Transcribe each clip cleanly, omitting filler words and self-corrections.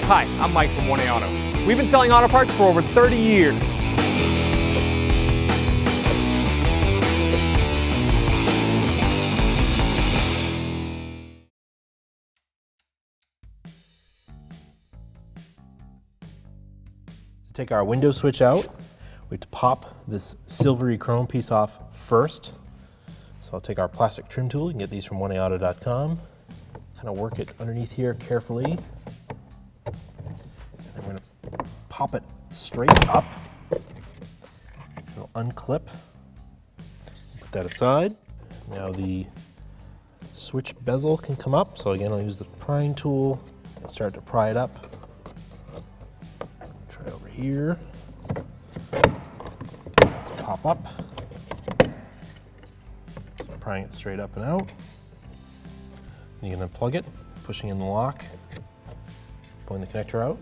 Hi, I'm Mike from 1A Auto. We've been selling auto parts for over 30 years. To take our window switch out, we have to pop this silvery chrome piece off first. So I'll take our plastic trim tool. You can get these from 1aauto.com. Kind of work it underneath here carefully. And then we're going to pop it straight up. It'll unclip. Put that aside. Now the switch bezel can come up. So again, I'll use the prying tool and start to pry it up. Try over here. To pop up. Prying it straight up and out. Then you can unplug it, pushing in the lock, pulling the connector out.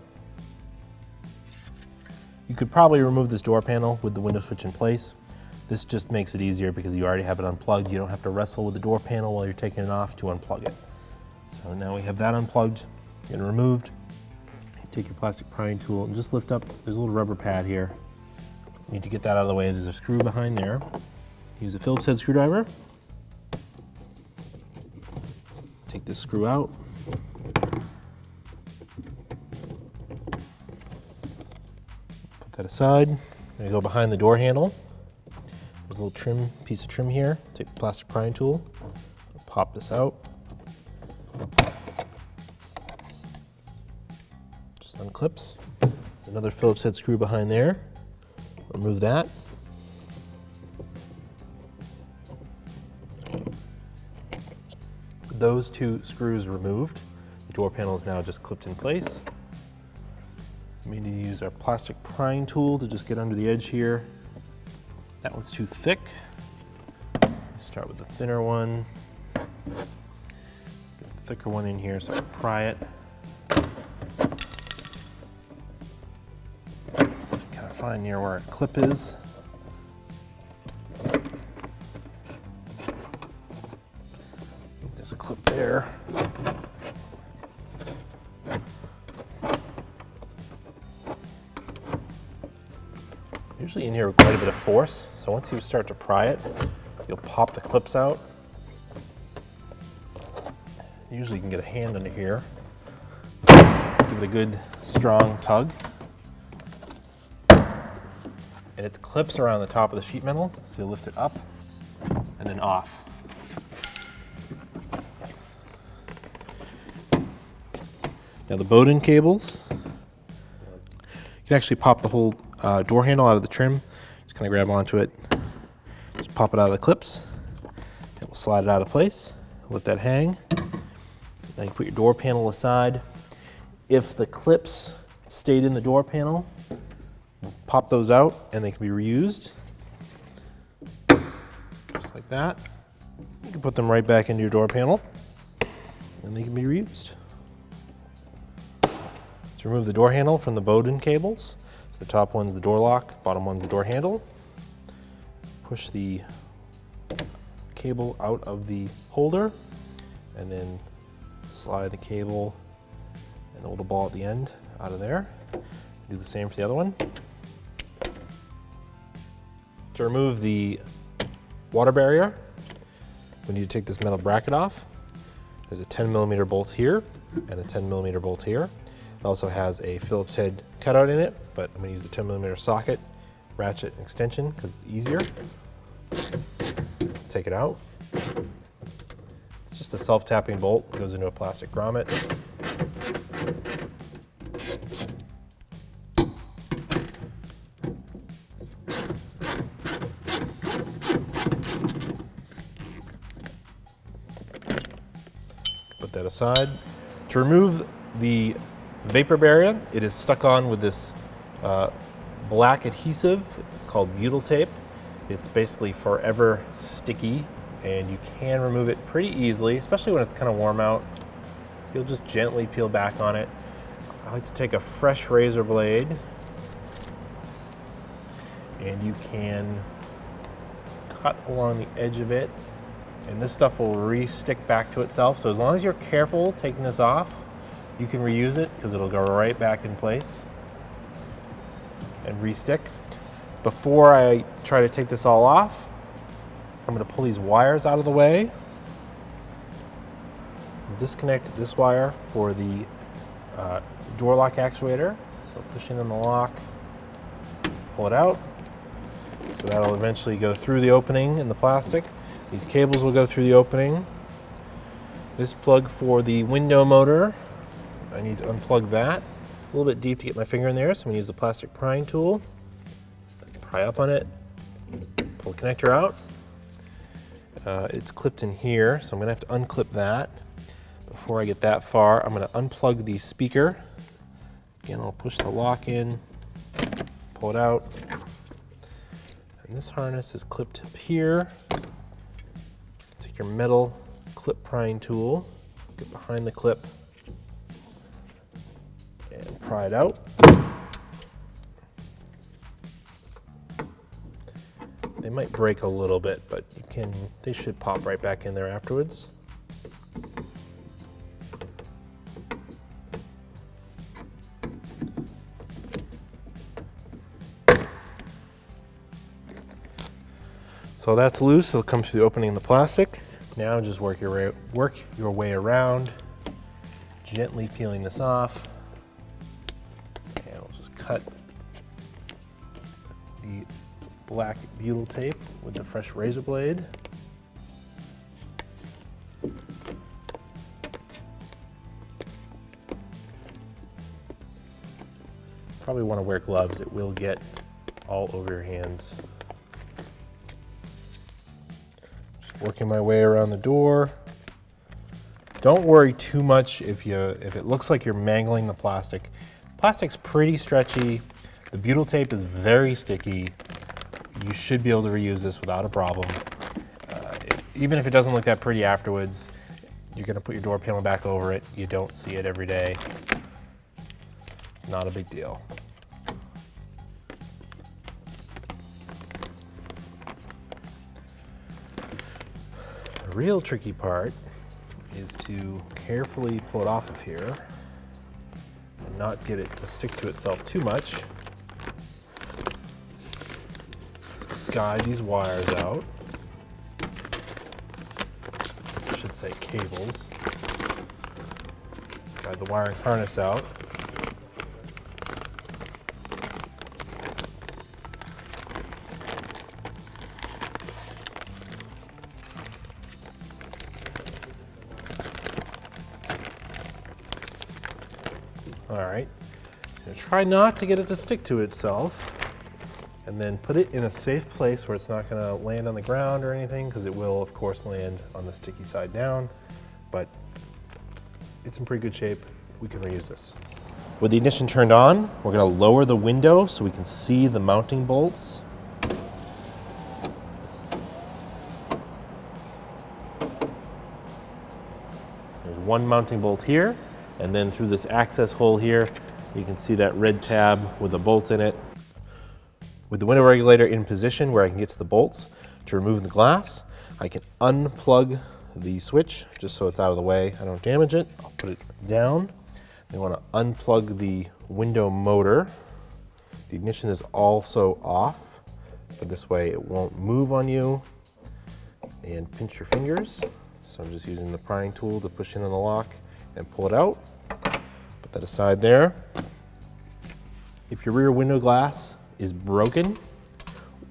You could probably remove this door panel with the window switch in place. This just makes it easier because you already have it unplugged. You don't have to wrestle with the door panel while you're taking it off to unplug it. So now we have that unplugged and removed. Take your plastic prying tool and just lift up. There's a little rubber pad here. You need to get that out of the way. There's a screw behind there. Use a Phillips head screwdriver. Take this screw out. Put that aside. I'm going to go behind the door handle. There's a little piece of trim here. Take the plastic prying tool. Pop this out. Just unclips. There's another Phillips head screw behind there. Remove that. Those two screws removed. The door panel is now just clipped in place. We need to use our plastic prying tool to just get under the edge here. That one's too thick. Start with the thinner one. Get the thicker one in here so I can pry it. Kind of find near where a clip is. There's a clip there. Usually in here with quite a bit of force, so once you start to pry it, you'll pop the clips out. Usually you can get a hand under here. Give it a good strong tug. And it clips around the top of the sheet metal, so you'll lift it up and then off. Now the Bowden cables, you can actually pop the whole door handle out of the trim. Just kind of grab onto it, just pop it out of the clips, and we'll slide it out of place. Let that hang. Now you put your door panel aside. If the clips stayed in the door panel, pop those out and they can be reused. Just like that. You can put them right back into your door panel and they can be reused. To remove the door handle from the Bowden cables, so the top one's the door lock, bottom one's the door handle. Push the cable out of the holder and then slide the cable and the little ball at the end out of there. Do the same for the other one. To remove the water barrier, we need to take this metal bracket off. There's a 10mm bolt here and a 10mm bolt here. It also has a Phillips head cutout in it, but I'm going to use the 10mm socket, ratchet, and extension because it's easier. Take it out. It's just a self-tapping bolt. It goes into a plastic grommet. Put that aside. To remove the vapor barrier, it is stuck on with this black adhesive. It's called butyl tape. It's basically forever sticky and you can remove it pretty easily, especially when it's kind of warm out. You'll just gently peel back on it. I like to take a fresh razor blade and you can cut along the edge of it and this stuff will re-stick back to itself. So as long as you're careful taking this off, You can reuse it because it'll go right back in place and re-stick. Before I try to take this all off, I'm going to pull these wires out of the way. Disconnect this wire for the door lock actuator. So pushing in the lock, pull it out. So that'll eventually go through the opening in the plastic. These cables will go through the opening. This plug for the window motor, I need to unplug that. It's a little bit deep to get my finger in there, so I'm gonna use the plastic prying tool. Pry up on it, pull the connector out. It's clipped in here, so I'm gonna have to unclip that. Before I get that far, I'm gonna unplug the speaker. Again, I'll push the lock in, pull it out. And this harness is clipped up here. Take your metal clip prying tool, get behind the clip, and pry it out. They might break a little bit, but they should pop right back in there afterwards. So that's loose, it'll come through the opening in the plastic. Now just work your way around, gently peeling this off. And we'll just cut the black butyl tape with the fresh razor blade. Probably want to wear gloves, it will get all over your hands. Working my way around the door. Don't worry too much if it looks like you're mangling the plastic. Plastic's pretty stretchy. The butyl tape is very sticky. You should be able to reuse this without a problem. Even if it doesn't look that pretty afterwards, you're gonna put your door panel back over it. You don't see it every day. Not a big deal. The real tricky part is to carefully pull it off of here and not get it to stick to itself too much. Guide these wires out. I should say cables. Guide the wiring harness out. All right, now try not to get it to stick to itself, and then put it in a safe place where it's not gonna land on the ground or anything, because it will, of course, land on the sticky side down, but it's in pretty good shape. We can reuse this. With the ignition turned on, we're gonna lower the window so we can see the mounting bolts. There's one mounting bolt here. And then through this access hole here, you can see that red tab with the bolt in it. With the window regulator in position where I can get to the bolts to remove the glass, I can unplug the switch just so it's out of the way. I don't damage it. I'll put it down. I want to unplug the window motor. The ignition is also off, but this way it won't move on you. And pinch your fingers. So I'm just using the prying tool to push in on the lock and pull it out. Put that aside there. If your rear window glass is broken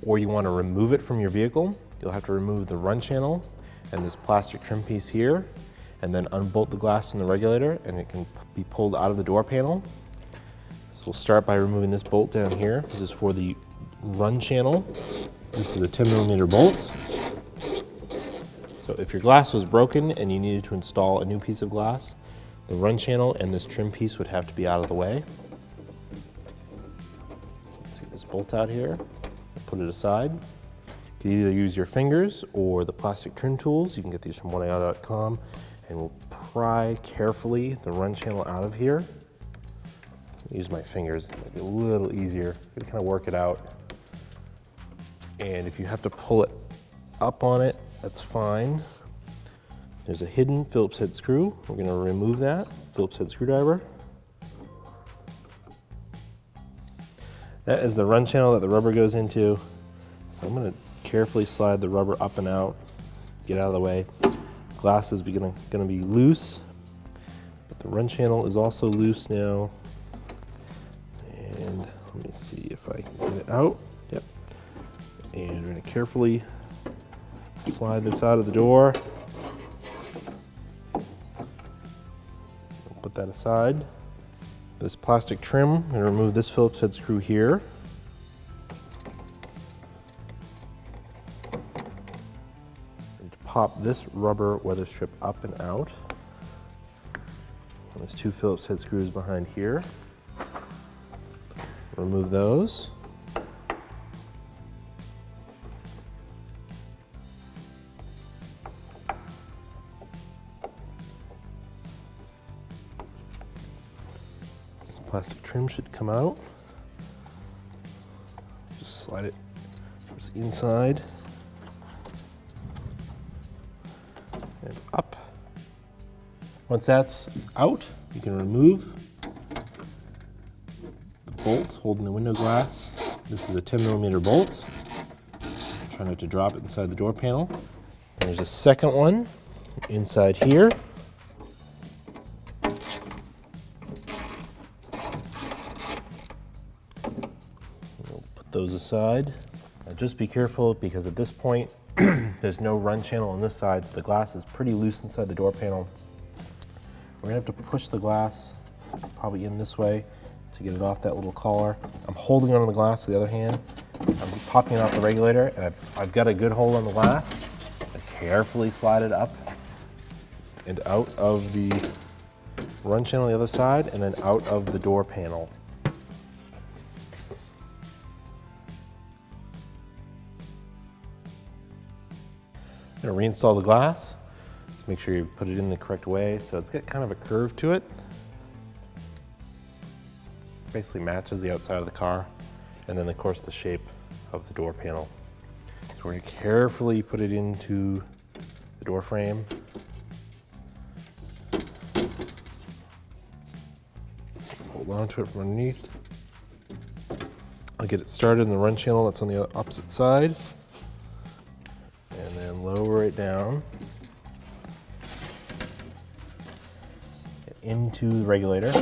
or you want to remove it from your vehicle, you'll have to remove the run channel and this plastic trim piece here, and then unbolt the glass from the regulator, and it can be pulled out of the door panel. So we'll start by removing this bolt down here. This is for the run channel. This is a 10mm bolt. So if your glass was broken and you needed to install a new piece of glass, the run channel and this trim piece would have to be out of the way. Take this bolt out here, put it aside. You can either use your fingers or the plastic trim tools. You can get these from oneauto.com, and we'll pry carefully the run channel out of here. Use my fingers, it might be a little easier. You can kind of work it out. And if you have to pull it up on it, that's fine. There's a hidden Phillips head screw. We're going to remove that Phillips head screwdriver. That is the run channel that the rubber goes into. So I'm going to carefully slide the rubber up and out, get out of the way. Glass is going to be loose, but the run channel is also loose now. And let me see if I can get it out. Yep. And we're going to carefully slide this out of the door. Put that aside. This plastic trim, I'm going to remove this Phillips head screw here. And pop this rubber weather strip up and out. And there's two Phillips head screws behind here. Remove those. Plastic trim should come out. Just slide it towards the inside and up. Once that's out, you can remove the bolt holding the window glass. This is a 10mm bolt. Try not to drop it inside the door panel. And there's a second one inside here. Those aside. Now just be careful because at this point there's no run channel on this side, so the glass is pretty loose inside the door panel. We're gonna have to push the glass probably in this way to get it off that little collar. I'm holding onto the glass with the other hand. I'm popping it off the regulator, and I've got a good hold on the glass. I carefully slide it up and out of the run channel on the other side, and then out of the door panel. I'm going to reinstall the glass. Just make sure you put it in the correct way so it's got kind of a curve to it. Basically matches the outside of the car, and then of course the shape of the door panel. So we're going to carefully put it into the door frame. Hold on to it from underneath. I'll get it started in the run channel that's on the opposite side. And then lower it down into the regulator.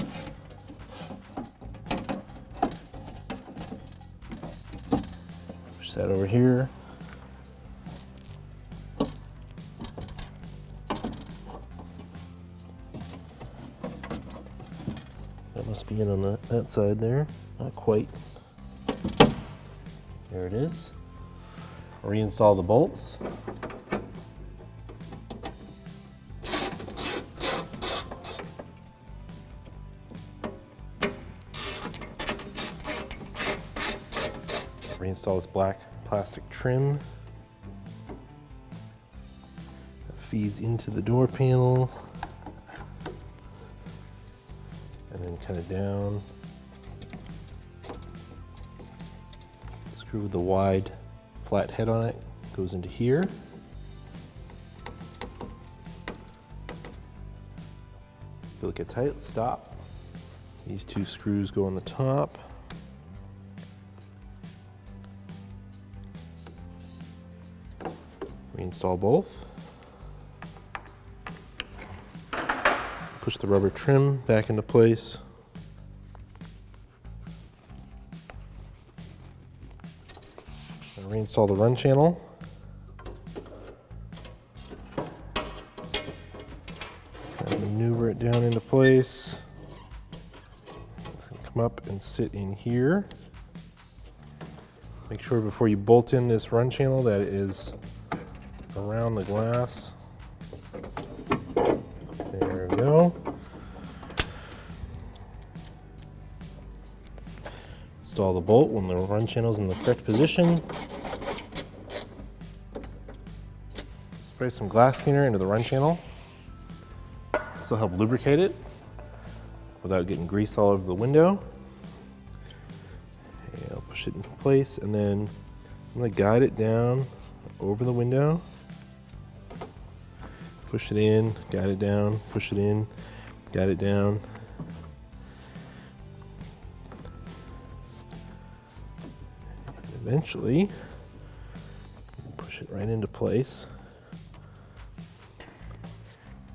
Push that over here. That must be in on that side there. Not quite. There it is. Reinstall the bolts. Reinstall this black plastic trim that feeds into the door panel and then kind of down. Screw with the wide flat head on it goes into here. Feel it get tight, stop. These two screws go on the top. Reinstall both. Push the rubber trim back into place. Reinstall the run channel. Kind of maneuver it down into place. It's going to come up and sit in here. Make sure before you bolt in this run channel that it is around the glass. There we go. Install the bolt when the run channel is in the correct position. Spray some glass cleaner into the run channel. This will help lubricate it without getting grease all over the window. And I'll push it into place, and then I'm going to guide it down over the window. Push it in, guide it down, push it in, guide it down. And eventually, push it right into place.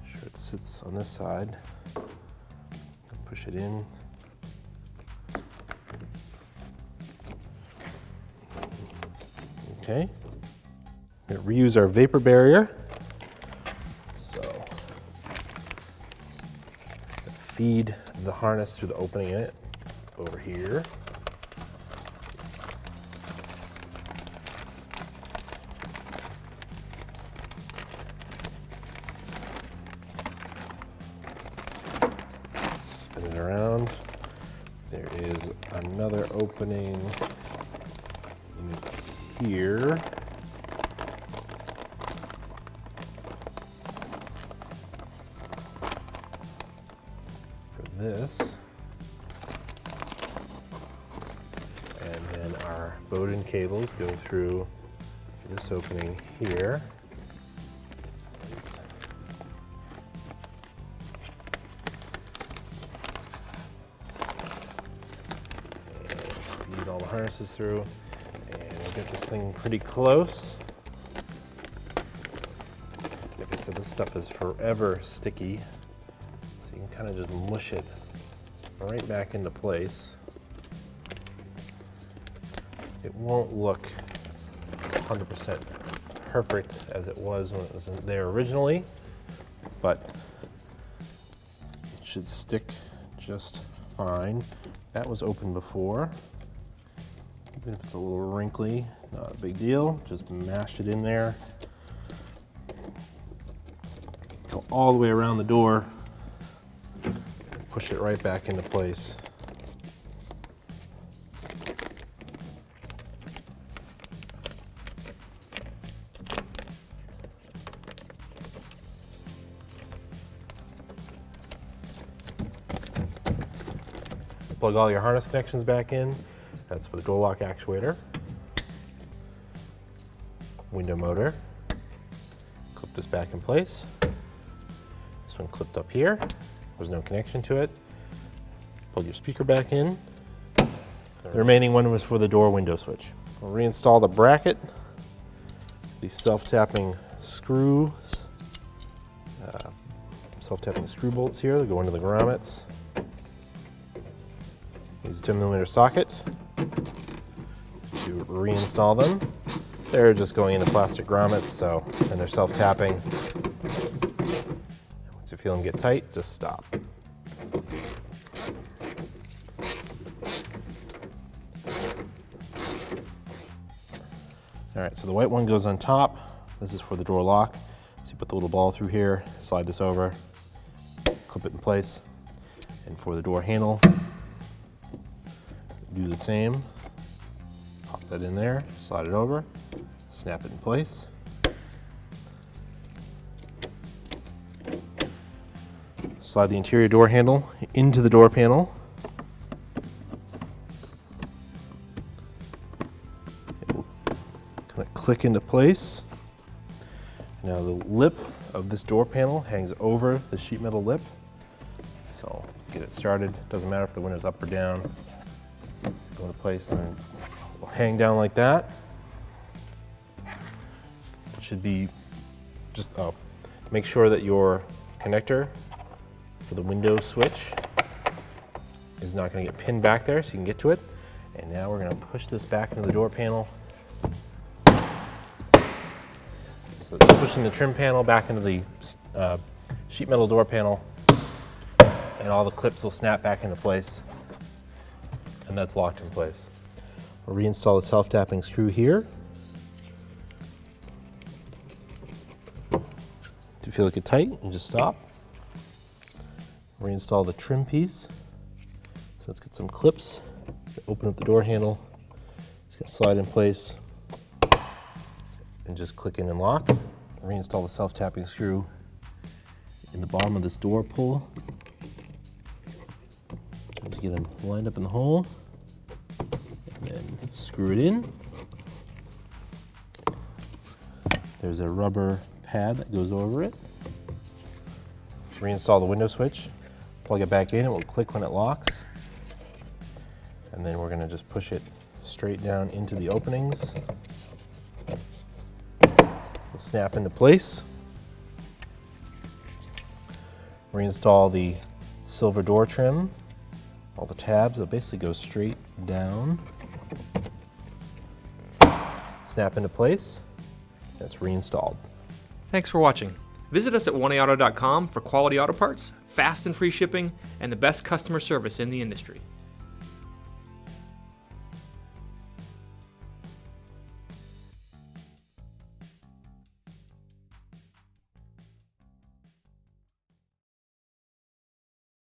Make sure it sits on this side. Push it in. Okay. We're going to reuse our vapor barrier. So, feed the harness through the opening in it over here. Spin it around. There is another opening in here. This, and then our Bowden cables go through this opening here. And feed all the harnesses through, and we'll get this thing pretty close. Like I said, this stuff is forever sticky. You can kind of just mush it right back into place. It won't look 100% perfect as it was when it was there originally, but it should stick just fine. That was open before. Even if it's a little wrinkly, not a big deal. Just mash it in there. Go all the way around the door. Push it right back into place. Plug all your harness connections back in. That's for the door lock actuator, window motor. Clip this back in place. This one clipped up here. There's no connection to it. Plug your speaker back in. The remaining one was for the door window switch. We'll reinstall the bracket, the self-tapping screw, self-tapping screw bolts here that go into the grommets. Use a 10mm socket to reinstall them. They're just going into plastic grommets, so, and they're self-tapping. Once you feel them get tight, just stop. All right, so the white one goes on top. This is for the door lock. So you put the little ball through here, slide this over, clip it in place. And for the door handle, do the same. Pop that in there, slide it over, snap it in place. Slide the interior door handle into the door panel. It will kind of click into place. Now the lip of this door panel hangs over the sheet metal lip. So get it started. Doesn't matter if the window's up or down. Go into place and then it will hang down like that. It should be just, make sure that your connector for the window switch is not going to get pinned back there so you can get to it. And now we're going to push this back into the door panel. So pushing the trim panel back into the sheet metal door panel, and all the clips will snap back into place, and that's locked in place. We'll reinstall the self-tapping screw here. If you feel like it's tight, you just stop. Reinstall the trim piece. So let's get some clips. Open up the door handle. It's going to slide in place and just click in and lock. Reinstall the self-tapping screw in the bottom of this door pull. To get them lined up in the hole. And then screw it in. There's a rubber pad that goes over it. Reinstall the window switch, plug it back in, it will click when it locks. And then we're going to just push it straight down into the openings. It'll snap into place. Reinstall the silver door trim, all the tabs, it basically goes straight down. Snap into place, and it's reinstalled. Thanks for watching. Visit us at 1AAuto.com for quality auto parts, fast and free shipping, and the best customer service in the industry.